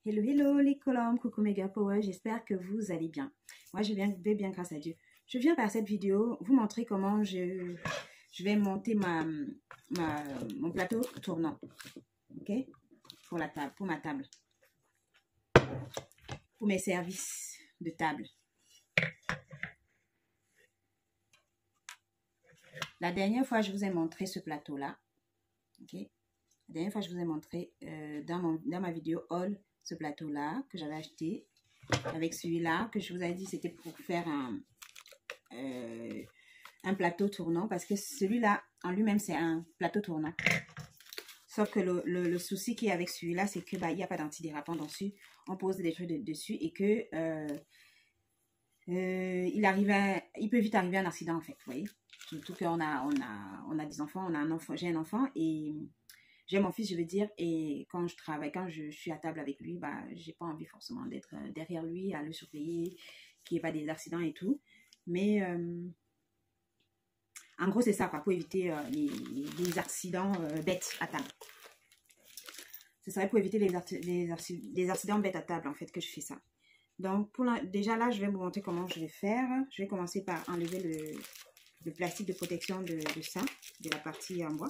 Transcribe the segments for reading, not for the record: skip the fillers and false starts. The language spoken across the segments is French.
Hello, hello les colombes, coucou mes girl power, j'espère que vous allez bien. Moi je vais bien grâce à Dieu. Je viens par cette vidéo vous montrer comment je vais monter mon plateau tournant, ok, pour la table, pour ma table, pour mes services de table. La dernière fois je vous ai montré ce plateau là, ok. La dernière fois je vous ai montré dans ma vidéo haul ce plateau là que j'avais acheté avec celui-là que je vous ai dit c'était pour faire un plateau tournant parce que celui-là en lui-même c'est un plateau tournant, sauf que le souci qui est avec celui-là c'est que il n'y a pas d'antidérapant dessus, on pose des trucs dessus et que il peut vite arriver un accident en fait, vous voyez, surtout qu'on a des enfants, j'ai un enfant et j'ai mon fils, je veux dire, et quand je suis à table avec lui, j'ai pas envie forcément d'être derrière lui, à le surveiller, qu'il n'y ait pas des accidents et tout. Mais en gros, c'est ça, quoi, pour éviter les accidents bêtes à table. Ce serait pour éviter les accidents bêtes à table, en fait, que je fais ça. Donc, déjà là, je vais vous montrer comment je vais faire. Je vais commencer par enlever le plastique de protection de ça, de la partie en bois.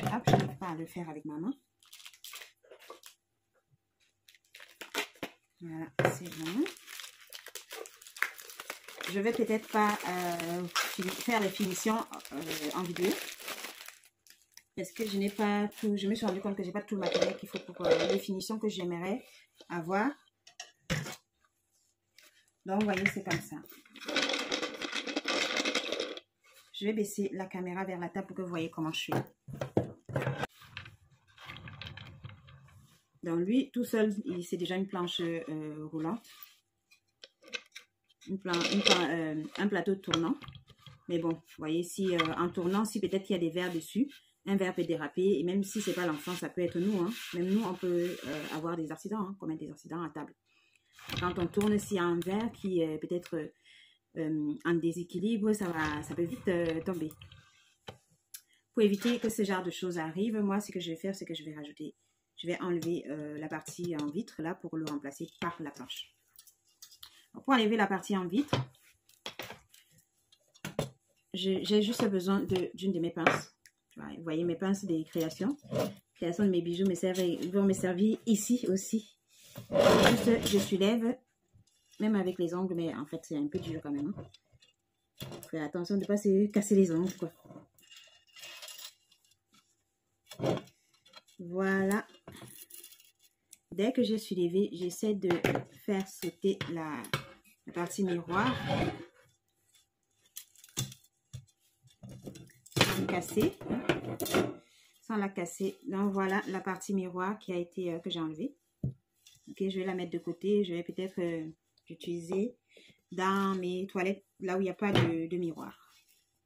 Hop, je n'arrive pas à le faire avec ma main. Voilà, c'est bon. Je vais peut-être pas faire les finitions en vidéo. Parce que je n'ai pas tout. Je me suis rendu compte que j'ai pas tout le matériel qu'il faut pour les finitions que j'aimerais avoir. Donc, vous voyez, c'est comme ça. Je vais baisser la caméra vers la table pour que vous voyez comment je fais. Donc lui, tout seul, c'est déjà une planche roulante. Un plateau tournant. Mais bon, vous voyez, si en tournant, si peut-être qu'il y a des verres dessus, un verre peut déraper. Et même si c'est pas l'enfant, ça peut être nous. Hein. Même nous, on peut avoir des accidents, hein, commettre des accidents à table. Quand on tourne, s'il y a un verre qui est peut-être en déséquilibre, ça peut vite tomber. Pour éviter que ce genre de choses arrivent, moi, ce que je vais faire, c'est que je vais enlever la partie en vitre là pour le remplacer par la planche. Donc, pour enlever la partie en vitre, j'ai juste besoin d'une de mes pinces. Vous voyez mes pinces des créations. Création de mes bijoux vont me servir ici aussi. Juste, je soulève, même avec les ongles, mais en fait c'est un peu dur quand même. Hein. Faire attention de ne pas se casser les ongles, quoi. Voilà. Dès que j'ai soulevé, j'essaie de faire sauter la partie miroir sans casser, sans la casser. Donc voilà la partie miroir qui a été que j'ai enlevée. Ok, je vais la mettre de côté. Je vais peut-être l'utiliser dans mes toilettes là où il n'y a pas de miroir.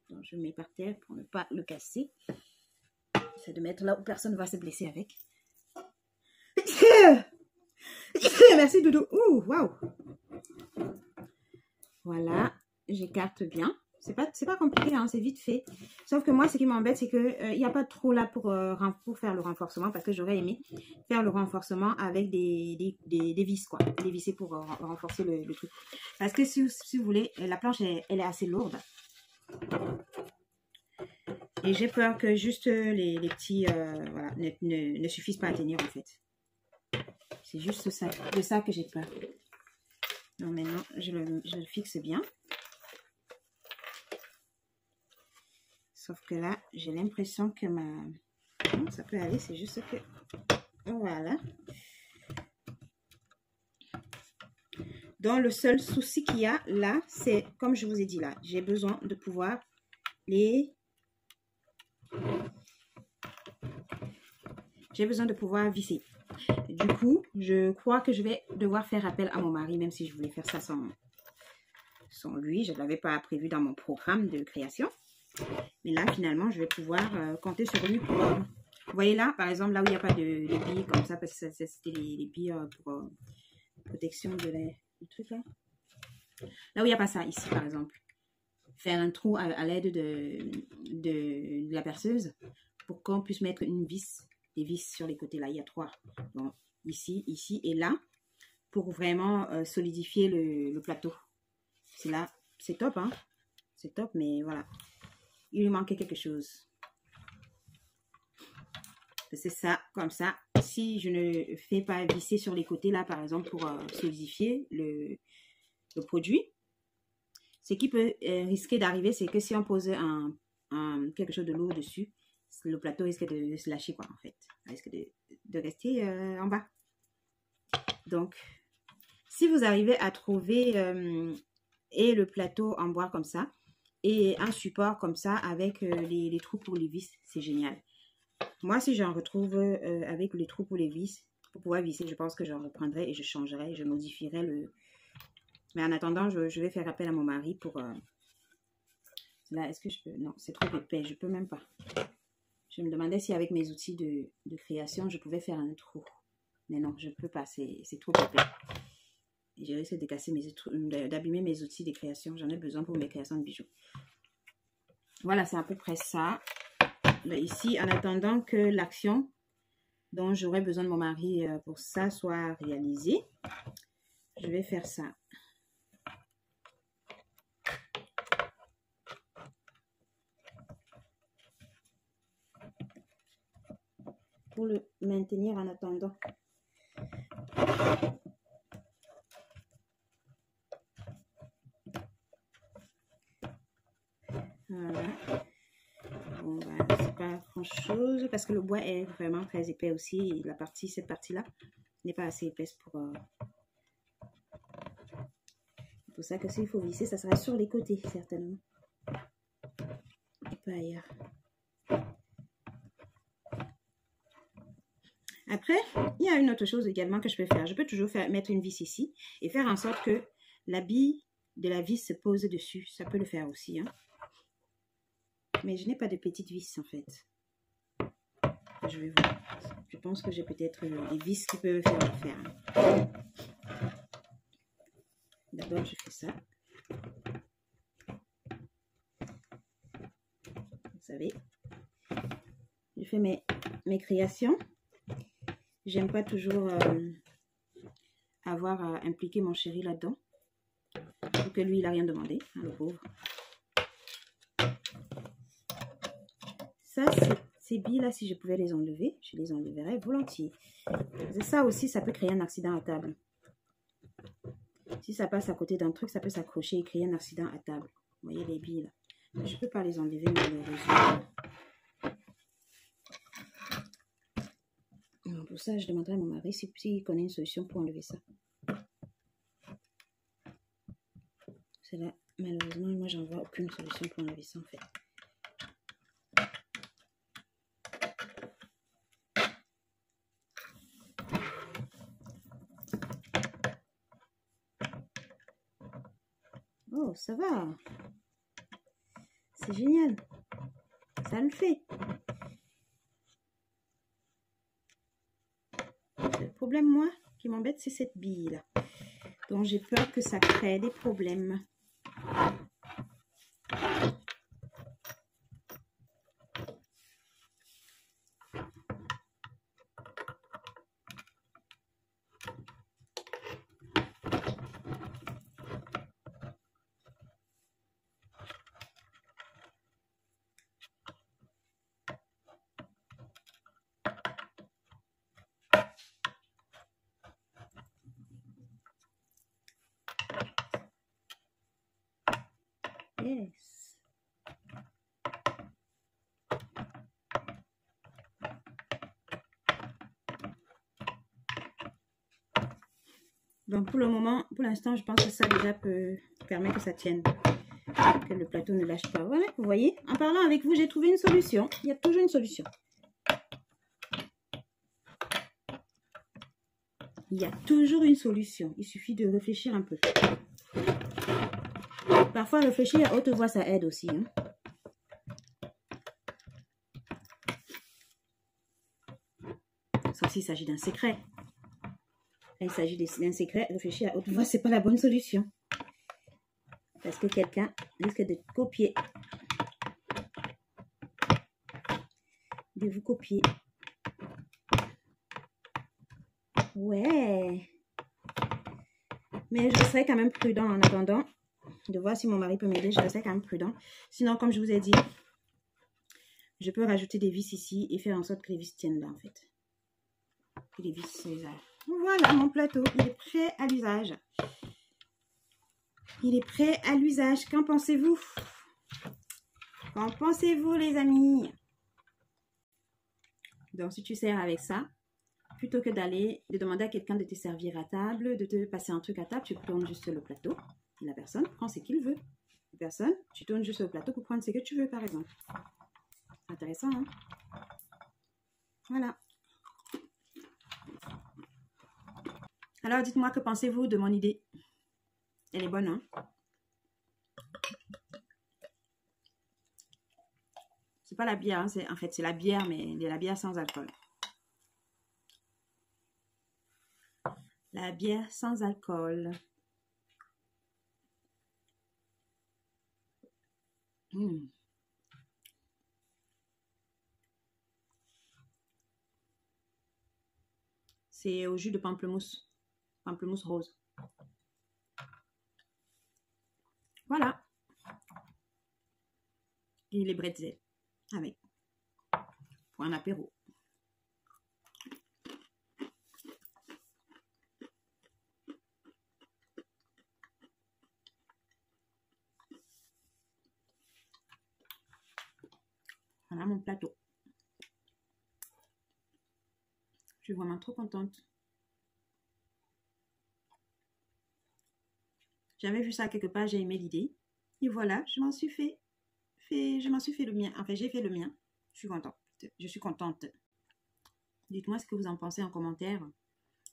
Donc je mets par terre pour ne pas le casser. C'est de mettre là où personne ne va se blesser avec. Merci Doudou. Ouh, waouh. Voilà, j'écarte bien. C'est pas compliqué, hein, c'est vite fait. Sauf que moi, ce qui m'embête, c'est qu'il n'y a pas trop là pour faire le renforcement, parce que j'aurais aimé faire le renforcement avec des vis, quoi. Des vissés pour renforcer le truc. Parce que si vous voulez, la planche, elle est assez lourde. Et j'ai peur que juste les petits voilà, ne suffisent pas à tenir, en fait. C'est juste de ça que j'ai peur. Donc maintenant, je le fixe bien. Sauf que là, j'ai l'impression que ça peut aller, c'est juste que... Voilà. Donc, le seul souci qu'il y a là, c'est, comme je vous ai dit là, j'ai besoin de pouvoir visser. Du coup, je crois que je vais devoir faire appel à mon mari, même si je voulais faire ça sans lui. Je ne l'avais pas prévu dans mon programme de création. Mais là, finalement, je vais pouvoir compter sur lui pour... vous voyez là, par exemple, là où il n'y a pas de billes comme ça, parce que c'était les billes pour protection du truc là. Là où il n'y a pas ça, ici, par exemple. Faire un trou à l'aide de la perceuse pour qu'on puisse mettre une vis, des vis sur les côtés là. Il y a 3. Donc, ici, ici et là, pour vraiment solidifier le plateau. C'est là, c'est top, hein. C'est top, mais voilà. Il lui manquait quelque chose. C'est ça, comme ça. Si je ne fais pas visser sur les côtés là, par exemple, pour solidifier le produit, ce qui peut risquer d'arriver, c'est que si on pose quelque chose de lourd dessus, le plateau risque de se lâcher, quoi, en fait. Ça risque de rester en bas. Donc, si vous arrivez à trouver et le plateau en bois comme ça, et un support comme ça avec les trous pour les vis, c'est génial. Moi, si j'en retrouve avec les trous pour les vis, pour pouvoir visser, je pense que j'en reprendrai et je changerai, je modifierai le... Mais en attendant, je vais faire appel à mon mari pour... Là, est-ce que je peux... Non, c'est trop épais, je peux même pas. Je me demandais si avec mes outils de création, je pouvais faire un trou. Mais non, je ne peux pas, c'est trop épais. Et je risque de casser d'abîmer mes outils de création. J'en ai besoin pour mes créations de bijoux. Voilà, c'est à peu près ça. Là, ici, en attendant que l'action dont j'aurais besoin de mon mari pour ça soit réalisée, je vais faire ça. Pour le maintenir en attendant. Voilà. Bon, ben, c'est pas grand chose parce que le bois est vraiment très épais aussi. Cette partie-là n'est pas assez épaisse pour... C'est pour ça que s'il faut visser, ça sera sur les côtés, certainement. Et pas ailleurs. Après, il y a une autre chose également que je peux faire. Je peux toujours mettre une vis ici et faire en sorte que la bille de la vis se pose dessus. Ça peut le faire aussi, hein. Mais je n'ai pas de petite vis en fait. Je vais voir. Je pense que j'ai peut-être des vis qui peuvent faire l'affaire. D'abord, je fais ça. Vous savez, je fais mes créations. J'aime pas toujours avoir à impliquer mon chéri là-dedans. Pour que lui, il n'a rien demandé, hein, le pauvre. Ça, ces billes-là, si je pouvais les enlever, je les enleverais volontiers. Ça aussi, ça peut créer un accident à table. Si ça passe à côté d'un truc, ça peut s'accrocher et créer un accident à table. Vous voyez les billes là. Je ne peux pas les enlever malheureusement. Alors, pour ça, je demanderai à mon mari s'il connaît une solution pour enlever ça. C'est là, malheureusement, moi, j'en vois aucune solution pour enlever ça en fait. Oh, ça va. C'est génial. Ça le fait. Le problème, moi, qui m'embête, c'est cette bille-là. Donc, j'ai peur que ça crée des problèmes. Yes. Donc pour le moment, pour l'instant, je pense que ça déjà peut permettre que ça tienne, que le plateau ne lâche pas. Voilà, vous voyez, en parlant avec vous, j'ai trouvé une solution. Il y a toujours une solution. Il y a toujours une solution. Il suffit de réfléchir un peu. Parfois, réfléchir à haute voix, ça aide aussi. Hein. Sauf s'il s'agit d'un secret. Là, il s'agit d'un secret. Réfléchir à haute voix, c'est pas la bonne solution. Parce que quelqu'un risque de copier. de vous copier. Ouais. Mais je serai quand même prudent en attendant de voir si mon mari peut m'aider. Je serai quand même prudent. Sinon, comme je vous ai dit, je peux rajouter des vis ici et faire en sorte que les vis tiennent là, en fait. Que les vis se les a. Voilà, mon plateau, il est prêt à l'usage. Il est prêt à l'usage. Qu'en pensez-vous? Qu'en pensez-vous, les amis? Donc, si tu sers avec ça, plutôt que de demander à quelqu'un de te servir à table, de te passer un truc à table, tu tournes juste le plateau. La personne prend ce qu'il veut. La personne, tu tournes juste le plateau pour prendre ce que tu veux, par exemple. Intéressant, hein? Voilà. Alors, dites-moi, que pensez-vous de mon idée? Elle est bonne, hein? C'est pas la bière, hein? En fait, c'est la bière, mais de la bière sans alcool. La bière sans alcool. Mmh. C'est au jus de pamplemousse. Pamplemousse rose. Voilà. Et les bretzels. Avec. Pour un apéro. Voilà mon plateau. Je suis vraiment trop contente. J'avais vu ça quelque part, j'ai aimé l'idée. Et voilà, je m'en suis fait le mien. Enfin, j'ai fait le mien. Je suis contente. Je suis contente. Dites-moi ce que vous en pensez en commentaire.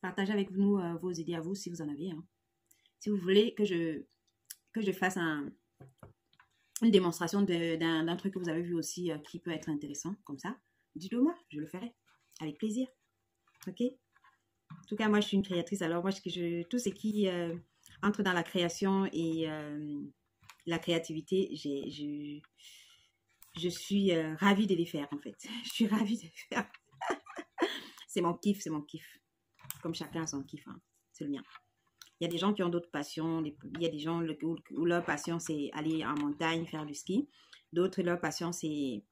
Partagez avec nous vos idées à vous si vous en avez. Hein. Si vous voulez que je fasse une démonstration d'un truc que vous avez vu aussi qui peut être intéressant, comme ça, dites-le moi, je le ferai. Avec plaisir. Ok? En tout cas, moi, je suis une créatrice. Alors, moi, tout ce qui entre dans la création et la créativité, je suis ravie de les faire, en fait. Je suis ravie de les faire. C'est mon kiff, c'est mon kiff. Comme chacun a son kiff, hein. C'est le mien. Il y a des gens qui ont d'autres passions. Il y a des gens où leur passion, c'est aller en montagne, faire du ski. D'autres, leur passion, c'est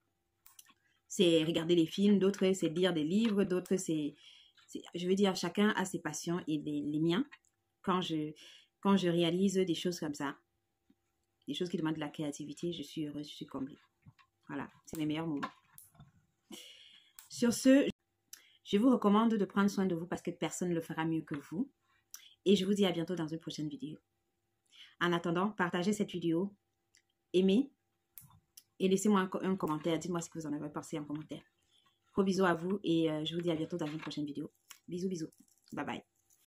regarder les films. D'autres, c'est lire des livres. D'autres, je veux dire, chacun a ses passions et les miens. Quand je réalise des choses comme ça, des choses qui demandent de la créativité, je suis heureuse, je suis comblée. Voilà, c'est mes meilleurs moments. Sur ce, je vous recommande de prendre soin de vous parce que personne ne le fera mieux que vous. Et je vous dis à bientôt dans une prochaine vidéo. En attendant, partagez cette vidéo, aimez et laissez-moi un commentaire. Dites-moi ce que vous en avez pensé en commentaire. Gros bisous à vous et je vous dis à bientôt dans une prochaine vidéo. Bisous, bisous. Bye bye.